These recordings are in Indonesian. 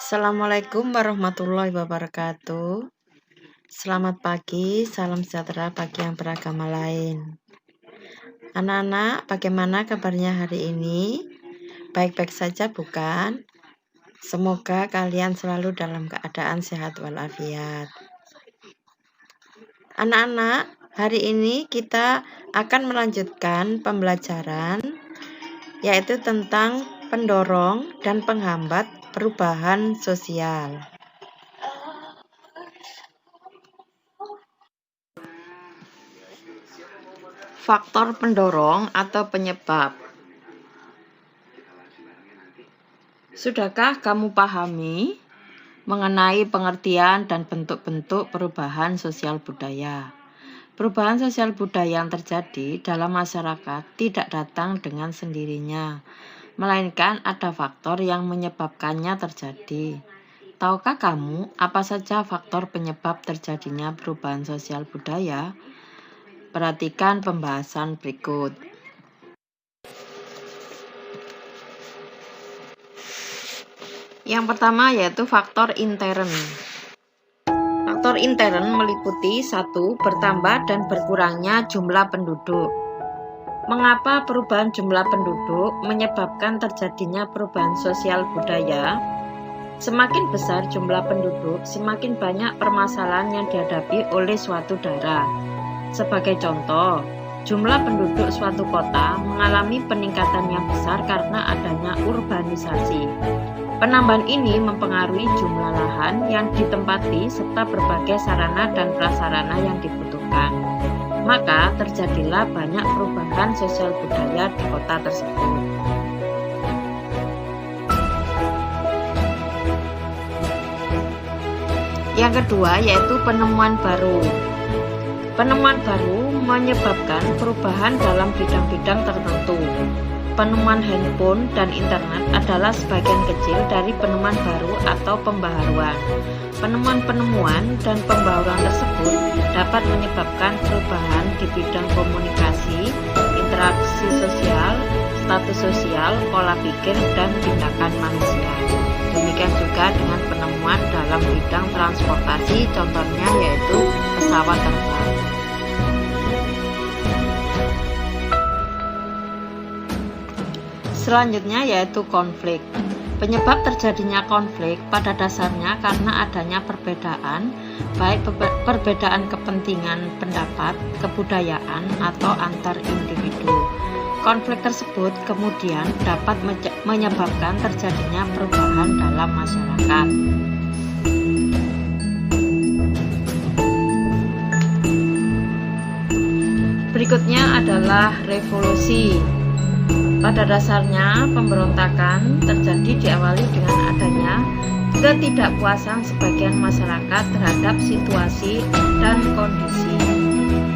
Assalamualaikum warahmatullahi wabarakatuh. Selamat pagi, salam sejahtera bagi yang beragama lain. Anak-anak, bagaimana kabarnya hari ini? Baik-baik saja bukan? Semoga kalian selalu dalam keadaan sehat walafiat. Anak-anak, hari ini kita akan melanjutkan pembelajaran yaitu tentang pendorong dan penghambat perubahan sosial. Faktor pendorong atau penyebab. Sudahkah kamu pahami mengenai pengertian dan bentuk-bentuk perubahan sosial budaya? Perubahan sosial budaya yang terjadi dalam masyarakat tidak datang dengan sendirinya, melainkan ada faktor yang menyebabkannya terjadi. Tahukah kamu apa saja faktor penyebab terjadinya perubahan sosial budaya? Perhatikan pembahasan berikut. Yang pertama yaitu faktor intern. Faktor intern meliputi 1. Bertambah dan berkurangnya jumlah penduduk. Mengapa perubahan jumlah penduduk menyebabkan terjadinya perubahan sosial budaya? Semakin besar jumlah penduduk, semakin banyak permasalahan yang dihadapi oleh suatu daerah. Sebagai contoh, jumlah penduduk suatu kota mengalami peningkatan yang besar karena adanya urbanisasi. Penambahan ini mempengaruhi jumlah lahan yang ditempati serta berbagai sarana dan prasarana yang dibutuhkan. Maka terjadilah banyak perubahan sosial budaya di kota tersebut. Yang kedua yaitu penemuan baru. Penemuan baru menyebabkan perubahan dalam bidang-bidang tertentu. Penemuan handphone dan internet adalah sebagian kecil dari penemuan baru atau pembaharuan. Penemuan-penemuan dan pembaharuan tersebut dapat menyebabkan perubahan di bidang komunikasi, interaksi sosial, status sosial, pola pikir, dan tindakan manusia. Demikian juga dengan penemuan dalam bidang transportasi, contohnya yaitu pesawat terbang. Selanjutnya yaitu konflik. Penyebab terjadinya konflik pada dasarnya karena adanya perbedaan, baik perbedaan kepentingan pendapat, kebudayaan, atau antar individu. Konflik tersebut kemudian dapat menyebabkan terjadinya perubahan dalam masyarakat. Berikutnya adalah revolusi. Pada dasarnya, pemberontakan terjadi diawali dengan adanya ketidakpuasan sebagian masyarakat terhadap situasi dan kondisi.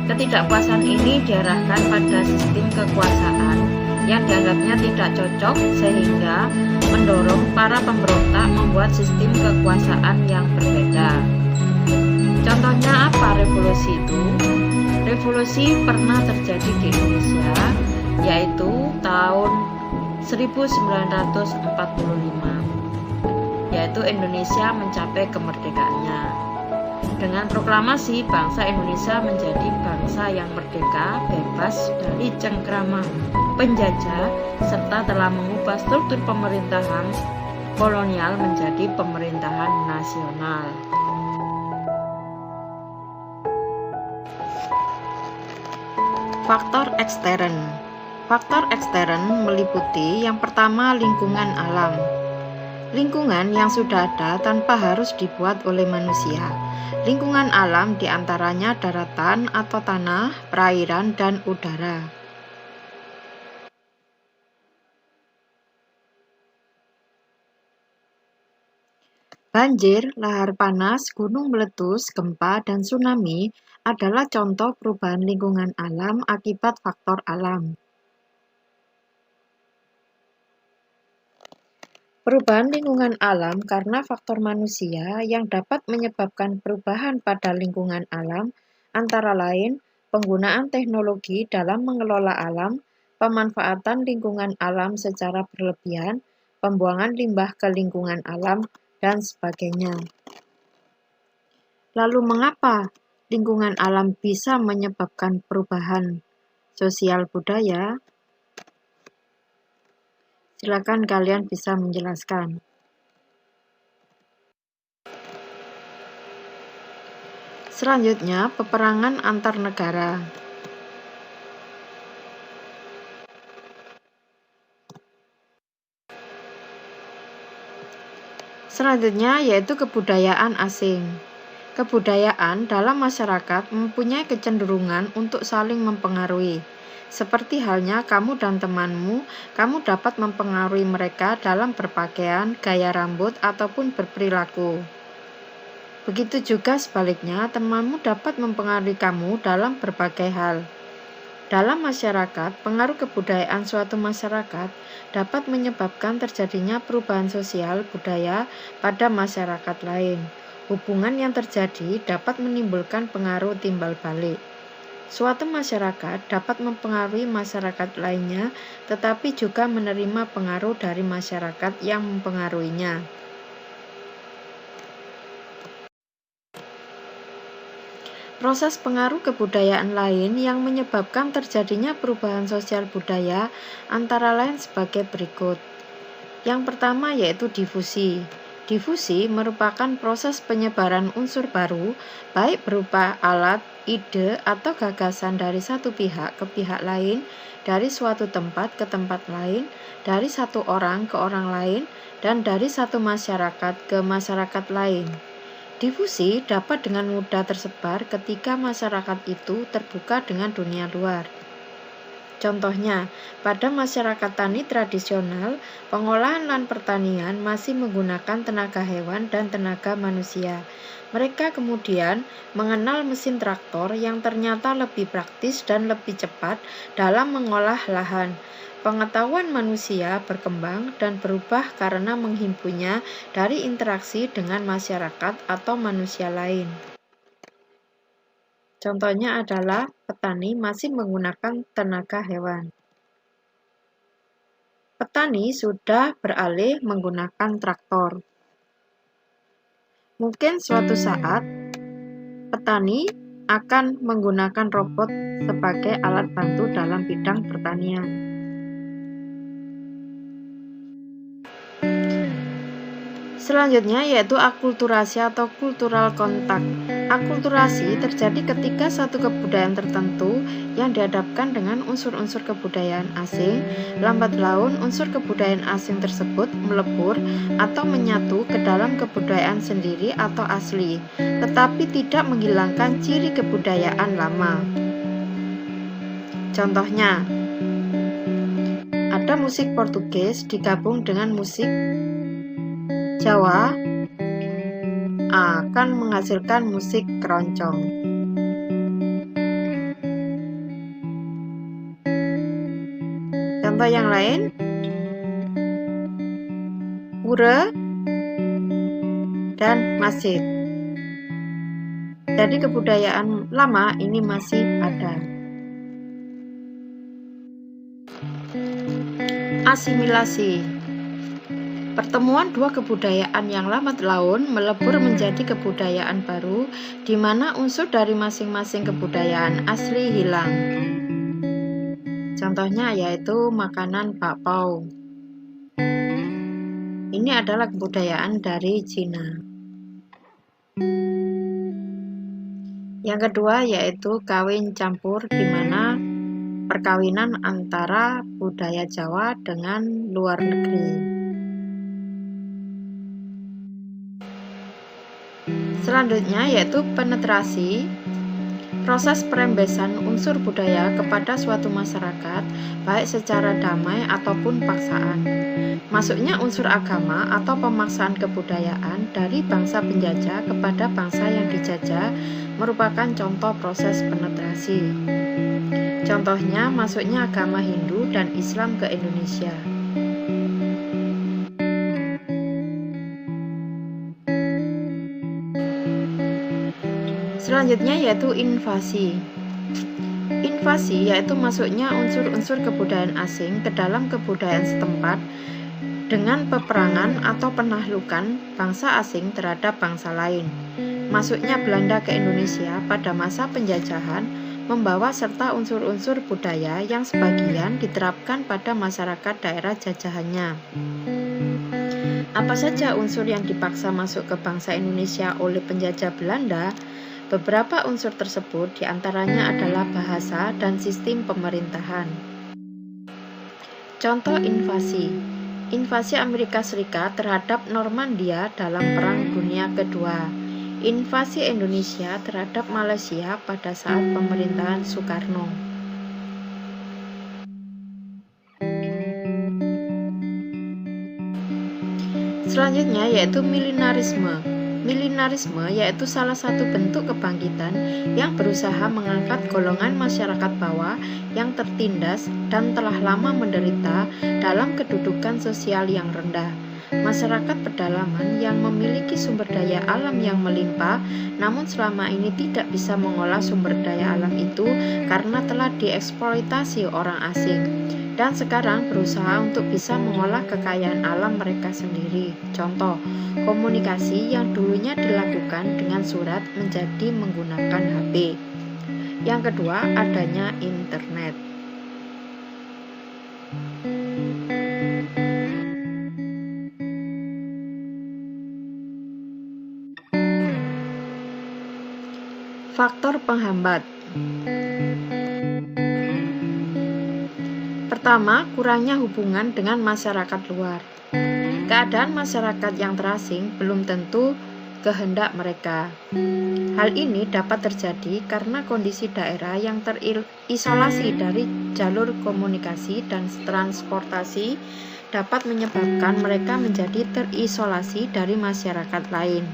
Ketidakpuasan ini diarahkan pada sistem kekuasaan yang dianggapnya tidak cocok sehingga mendorong para pemberontak membuat sistem kekuasaan yang berbeda. Contohnya apa revolusi itu? Revolusi pernah terjadi di Indonesia, yaitu tahun 1945, yaitu Indonesia mencapai kemerdekaannya. Dengan proklamasi, bangsa Indonesia menjadi bangsa yang merdeka, bebas dari cengkraman penjajah, serta telah mengubah struktur pemerintahan kolonial menjadi pemerintahan nasional. Faktor ekstern. Faktor ekstern meliputi yang pertama lingkungan alam. Lingkungan yang sudah ada tanpa harus dibuat oleh manusia. Lingkungan alam diantaranya daratan atau tanah, perairan, dan udara. Banjir, lahar panas, gunung meletus, gempa, dan tsunami adalah contoh perubahan lingkungan alam akibat faktor alam. Perubahan lingkungan alam karena faktor manusia yang dapat menyebabkan perubahan pada lingkungan alam antara lain penggunaan teknologi dalam mengelola alam, pemanfaatan lingkungan alam secara berlebihan, pembuangan limbah ke lingkungan alam, dan sebagainya. Lalu mengapa lingkungan alam bisa menyebabkan perubahan sosial budaya? Silakan kalian bisa menjelaskan. Selanjutnya, peperangan antar negara. Selanjutnya yaitu kebudayaan asing. Kebudayaan dalam masyarakat mempunyai kecenderungan untuk saling mempengaruhi. Seperti halnya kamu dan temanmu, kamu dapat mempengaruhi mereka dalam berpakaian, gaya rambut, ataupun berperilaku. Begitu juga sebaliknya, temanmu dapat mempengaruhi kamu dalam berbagai hal. Dalam masyarakat, pengaruh kebudayaan suatu masyarakat dapat menyebabkan terjadinya perubahan sosial budaya pada masyarakat lain. Hubungan yang terjadi dapat menimbulkan pengaruh timbal balik. Suatu masyarakat dapat mempengaruhi masyarakat lainnya, tetapi juga menerima pengaruh dari masyarakat yang mempengaruhinya. Proses pengaruh kebudayaan lain yang menyebabkan terjadinya perubahan sosial budaya antara lain sebagai berikut. Yang pertama yaitu difusi. Difusi merupakan proses penyebaran unsur baru, baik berupa alat, ide, atau gagasan dari satu pihak ke pihak lain, dari suatu tempat ke tempat lain, dari satu orang ke orang lain, dan dari satu masyarakat ke masyarakat lain. Difusi dapat dengan mudah tersebar ketika masyarakat itu terbuka dengan dunia luar. Contohnya, pada masyarakat tani tradisional, pengolahan lahan pertanian masih menggunakan tenaga hewan dan tenaga manusia. Mereka kemudian mengenal mesin traktor yang ternyata lebih praktis dan lebih cepat dalam mengolah lahan. Pengetahuan manusia berkembang dan berubah karena menghimpunnya dari interaksi dengan masyarakat atau manusia lain. Contohnya adalah petani masih menggunakan tenaga hewan. Petani sudah beralih menggunakan traktor. Mungkin suatu saat petani akan menggunakan robot sebagai alat bantu dalam bidang pertanian. Selanjutnya yaitu akulturasi atau cultural contact. Akulturasi terjadi ketika satu kebudayaan tertentu yang dihadapkan dengan unsur-unsur kebudayaan asing, lambat laun unsur kebudayaan asing tersebut melebur atau menyatu ke dalam kebudayaan sendiri atau asli, tetapi tidak menghilangkan ciri kebudayaan lama. Contohnya, ada musik Portugis digabung dengan musik Jawa akan menghasilkan musik keroncong. Contoh yang lain, pura dan masjid. Jadi kebudayaan lama ini masih ada. Asimilasi. Pertemuan dua kebudayaan yang lambat laun melebur menjadi kebudayaan baru, di mana unsur dari masing-masing kebudayaan asli hilang. Contohnya yaitu makanan bakpao. Ini adalah kebudayaan dari Cina. Yang kedua yaitu kawin campur, di mana perkawinan antara budaya Jawa dengan luar negeri. Selanjutnya yaitu penetrasi, proses perembesan unsur budaya kepada suatu masyarakat, baik secara damai ataupun paksaan. Masuknya unsur agama atau pemaksaan kebudayaan dari bangsa penjajah kepada bangsa yang dijajah merupakan contoh proses penetrasi. Contohnya masuknya agama Hindu dan Islam ke Indonesia. Selanjutnya yaitu invasi. Invasi yaitu masuknya unsur-unsur kebudayaan asing ke dalam kebudayaan setempat dengan peperangan atau penaklukan bangsa asing terhadap bangsa lain. Masuknya Belanda ke Indonesia pada masa penjajahan membawa serta unsur-unsur budaya yang sebagian diterapkan pada masyarakat daerah jajahannya. Apa saja unsur yang dipaksa masuk ke bangsa Indonesia oleh penjajah Belanda? Beberapa unsur tersebut diantaranya adalah bahasa dan sistem pemerintahan. Contoh invasi. Invasi Amerika Serikat terhadap Normandia dalam Perang Dunia Kedua. Invasi Indonesia terhadap Malaysia pada saat pemerintahan Soekarno. Selanjutnya yaitu milenarisme. Milenarisme yaitu salah satu bentuk kebangkitan yang berusaha mengangkat golongan masyarakat bawah yang tertindas dan telah lama menderita dalam kedudukan sosial yang rendah. Masyarakat pedalaman yang memiliki sumber daya alam yang melimpah, namun selama ini tidak bisa mengolah sumber daya alam itu karena telah dieksploitasi orang asing, dan sekarang berusaha untuk bisa mengolah kekayaan alam mereka sendiri. Contoh, komunikasi yang dulunya dilakukan dengan surat menjadi menggunakan HP. Yang kedua, adanya internet. Faktor penghambat. Pertama, kurangnya hubungan dengan masyarakat luar. Keadaan masyarakat yang terasing belum tentu kehendak mereka. Hal ini dapat terjadi karena kondisi daerah yang terisolasi dari jalur komunikasi dan transportasi dapat menyebabkan mereka menjadi terisolasi dari masyarakat lain.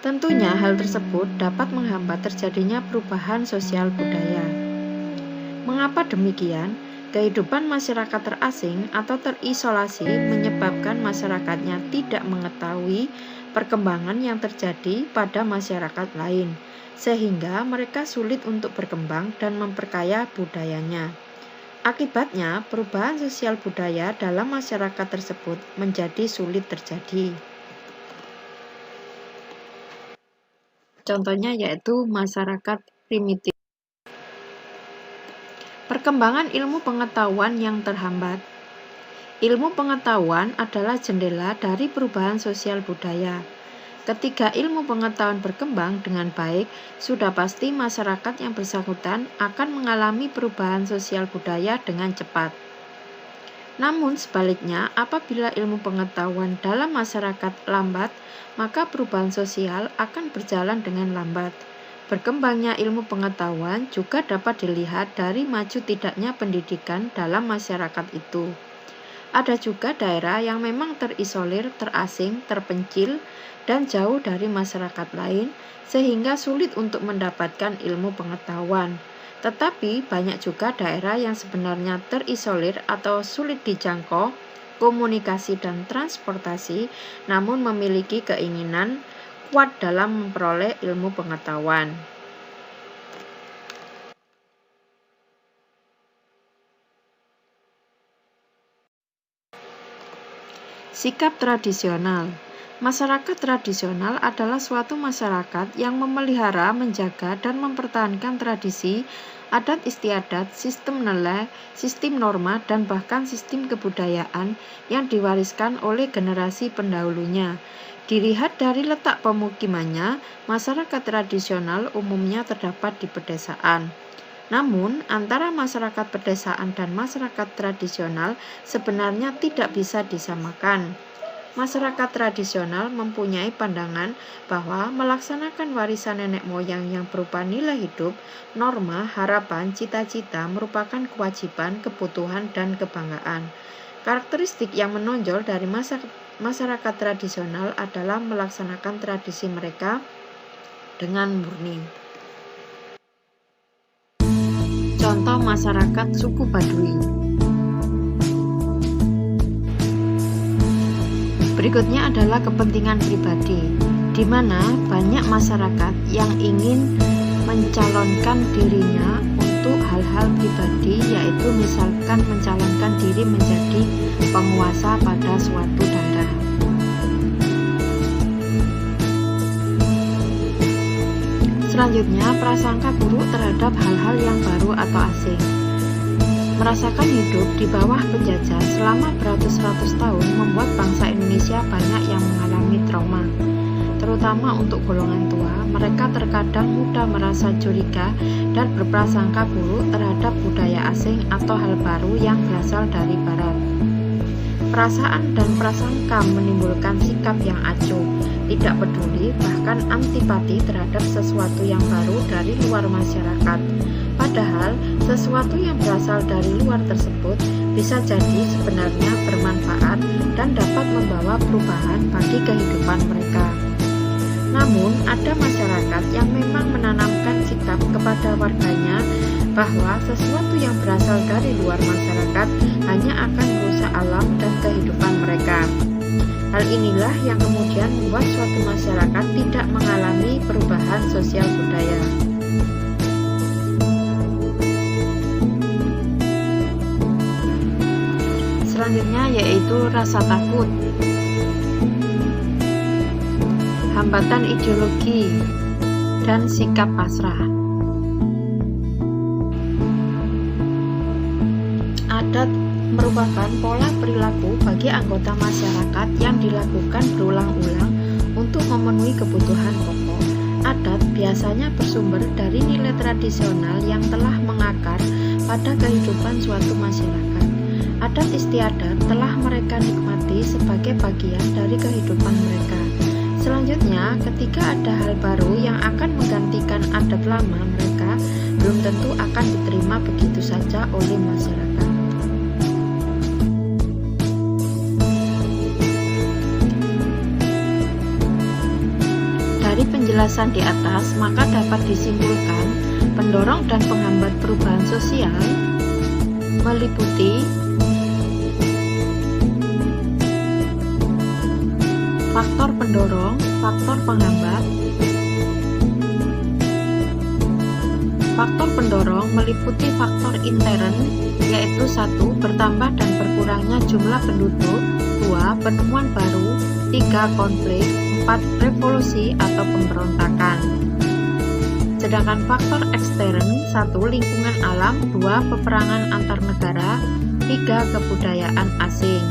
Tentunya hal tersebut dapat menghambat terjadinya perubahan sosial budaya. Mengapa demikian? Kehidupan masyarakat terasing atau terisolasi menyebabkan masyarakatnya tidak mengetahui perkembangan yang terjadi pada masyarakat lain, sehingga mereka sulit untuk berkembang dan memperkaya budayanya. Akibatnya, perubahan sosial budaya dalam masyarakat tersebut menjadi sulit terjadi. Contohnya yaitu masyarakat primitif. Perkembangan ilmu pengetahuan yang terhambat. Ilmu pengetahuan adalah jendela dari perubahan sosial budaya. Ketika ilmu pengetahuan berkembang dengan baik, sudah pasti masyarakat yang bersangkutan akan mengalami perubahan sosial budaya dengan cepat. Namun sebaliknya, apabila ilmu pengetahuan dalam masyarakat lambat, maka perubahan sosial akan berjalan dengan lambat. Berkembangnya ilmu pengetahuan juga dapat dilihat dari maju tidaknya pendidikan dalam masyarakat itu. Ada juga daerah yang memang terisolir, terasing, terpencil, dan jauh dari masyarakat lain, sehingga sulit untuk mendapatkan ilmu pengetahuan. Tetapi banyak juga daerah yang sebenarnya terisolir atau sulit dijangkau komunikasi dan transportasi, namun memiliki keinginan kuat dalam memperoleh ilmu pengetahuan. Sikap tradisional. Masyarakat tradisional adalah suatu masyarakat yang memelihara, menjaga, dan mempertahankan tradisi, adat istiadat, sistem nilai, sistem norma, dan bahkan sistem kebudayaan yang diwariskan oleh generasi pendahulunya. Dilihat dari letak pemukimannya, masyarakat tradisional umumnya terdapat di pedesaan. Namun, antara masyarakat pedesaan dan masyarakat tradisional sebenarnya tidak bisa disamakan. Masyarakat tradisional mempunyai pandangan bahwa melaksanakan warisan nenek moyang yang berupa nilai hidup, norma, harapan, cita-cita merupakan kewajiban, kebutuhan, dan kebanggaan. Karakteristik yang menonjol dari masyarakat tradisional adalah melaksanakan tradisi mereka dengan murni. Contoh masyarakat suku Baduy. Berikutnya adalah kepentingan pribadi, di mana banyak masyarakat yang ingin mencalonkan dirinya untuk untuk hal-hal pribadi, yaitu misalkan mencalonkan diri menjadi penguasa pada suatu daerah. Selanjutnya, prasangka buruk terhadap hal-hal yang baru atau asing. Merasakan hidup di bawah penjajah selama beratus-ratus tahun membuat bangsa Indonesia banyak yang mengalami trauma. Terutama untuk golongan tua, mereka terkadang mudah merasa curiga dan berprasangka buruk terhadap budaya asing atau hal baru yang berasal dari barat. Perasaan dan prasangka menimbulkan sikap yang acuh, tidak peduli, bahkan antipati terhadap sesuatu yang baru dari luar masyarakat. Padahal, sesuatu yang berasal dari luar tersebut bisa jadi sebenarnya bermanfaat dan dapat membawa perubahan bagi kehidupan mereka. Namun, ada masyarakat yang memang menanamkan sikap kepada warganya bahwa sesuatu yang berasal dari luar masyarakat hanya akan merusak alam dan kehidupan mereka. Hal inilah yang kemudian membuat suatu masyarakat tidak mengalami perubahan sosial budaya. Selanjutnya yaitu rasa takut, hambatan ideologi, dan sikap pasrah. Adat merupakan pola perilaku bagi anggota masyarakat yang dilakukan berulang-ulang untuk memenuhi kebutuhan pokok. Adat biasanya bersumber dari nilai tradisional yang telah mengakar pada kehidupan suatu masyarakat. Adat istiadat telah mereka nikmati sebagai bagian dari kehidupan mereka. Selanjutnya, ketika ada hal baru yang akan menggantikan adat lama mereka, belum tentu akan diterima begitu saja oleh masyarakat. Dari penjelasan di atas, maka dapat disimpulkan pendorong dan penghambat perubahan sosial meliputi faktor pendorong, faktor penghambat. Faktor pendorong meliputi faktor intern, yaitu 1. Bertambah dan berkurangnya jumlah penduduk, 2. Penemuan baru, 3. Konflik, 4. Revolusi atau pemberontakan. Sedangkan faktor ekstern, 1. Lingkungan alam, 2. Peperangan antar negara, 3. Kebudayaan asing.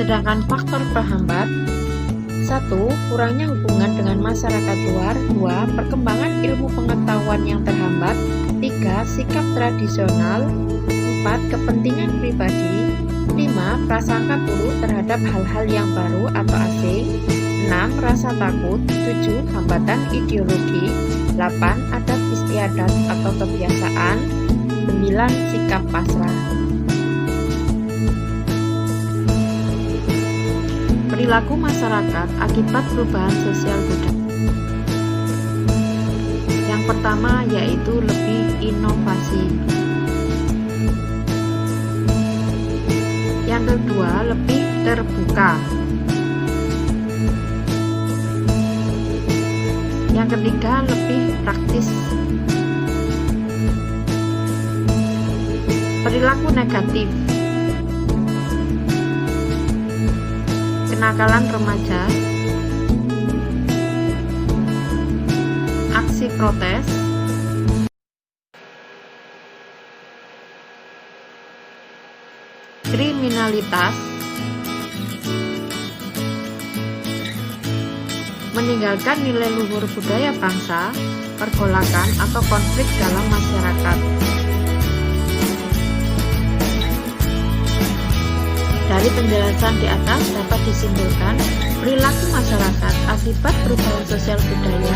Sedangkan faktor penghambat, 1. Kurangnya hubungan dengan masyarakat luar, 2. Perkembangan ilmu pengetahuan yang terhambat, 3. Sikap tradisional, 4. Kepentingan pribadi, 5. Prasangka buruk terhadap hal-hal yang baru atau asing, 6. Rasa takut, 7. Hambatan ideologi, 8. Adat istiadat atau kebiasaan, 9. Sikap pasrah. Perilaku masyarakat akibat perubahan sosial budaya. Yang pertama yaitu lebih inovasi. Yang kedua lebih terbuka. Yang ketiga lebih praktis. Perilaku negatif. Kenakalan remaja, aksi protes, kriminalitas, meninggalkan nilai luhur budaya bangsa, pergolakan atau konflik dalam masyarakat. Dari penjelasan di atas dapat disimpulkan perilaku masyarakat akibat perubahan sosial budaya.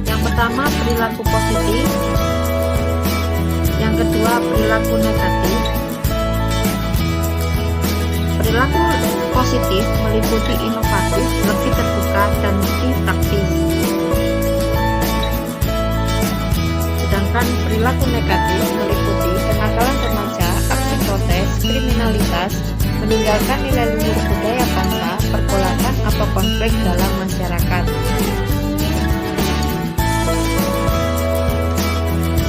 Yang pertama perilaku positif, yang kedua perilaku negatif. Perilaku positif meliputi inovatif, lebih terbuka, dan lebih praktis. Sedangkan perilaku negatif meliputi kenakalan remaja, aksi protes, kriminalitas, meninggalkan nilai luhur budaya bangsa, pergolakan atau konflik dalam masyarakat.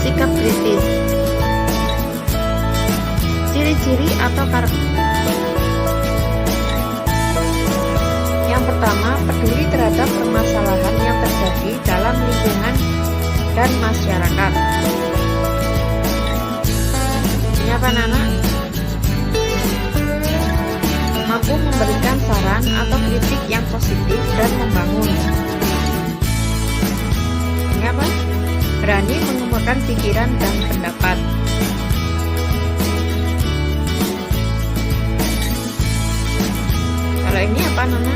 Sikap kritis. Ciri-ciri atau karakter. Yang pertama, peduli terhadap permasalahan yang terjadi dalam lingkungan dan masyarakat. Ini apa, Nana? Mampu memberikan saran atau kritik yang positif dan membangun. Ini apa? Berani mengemukakan pikiran dan pendapat. Kalau ini apa, Nana?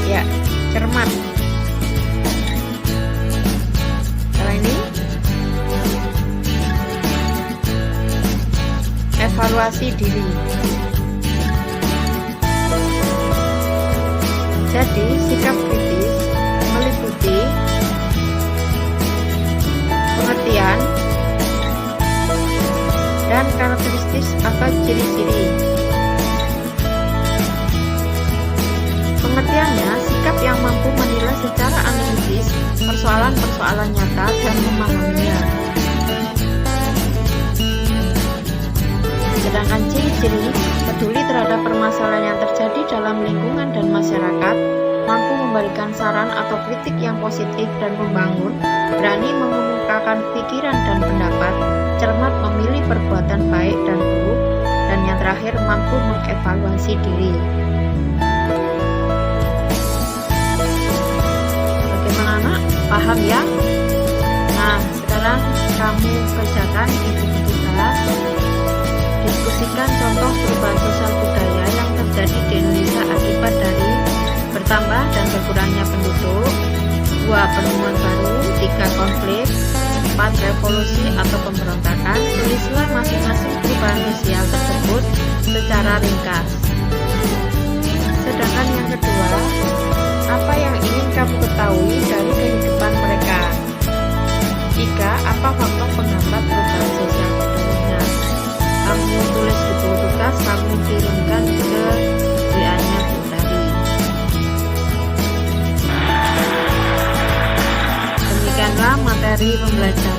Ya, cermat. Kalau ini evaluasi diri. Jadi, sikap kritis meliputi pengertian dan karakteristik atau ciri-ciri. Pengertiannya, sikap yang mampu menilai secara analitis persoalan-persoalan nyata dan memahaminya. Sedangkan ciri-ciri, peduli terhadap permasalahan yang terjadi dalam lingkungan dan masyarakat, mampu memberikan saran atau kritik yang positif dan membangun, berani mengemukakan pikiran dan pendapat, cermat memilih perbuatan baik dan buruk, dan yang terakhir mampu mengevaluasi diri. Bagaimana, Nak? Paham ya? Nah, sekarang kamu kerjakan di buku tugas. Diskusikan contoh perubahan sosial budaya yang terjadi di Indonesia akibat dari bertambah dan berkurangnya penduduk, 2 penemuan baru, 3 konflik, 4 revolusi atau pemberontakan. Tulislah masing-masing perubahan sosial tersebut secara ringkas. Sedangkan yang kedua, apa yang ingin kamu ketahui dari kehidupan mereka? 3. Apa faktor penghambat perubahan sosial budayanya? Kamu tulis di buku tugas, kamu kirimkan ke WA-nya Bu Tari. Demikianlah materi pembelajaran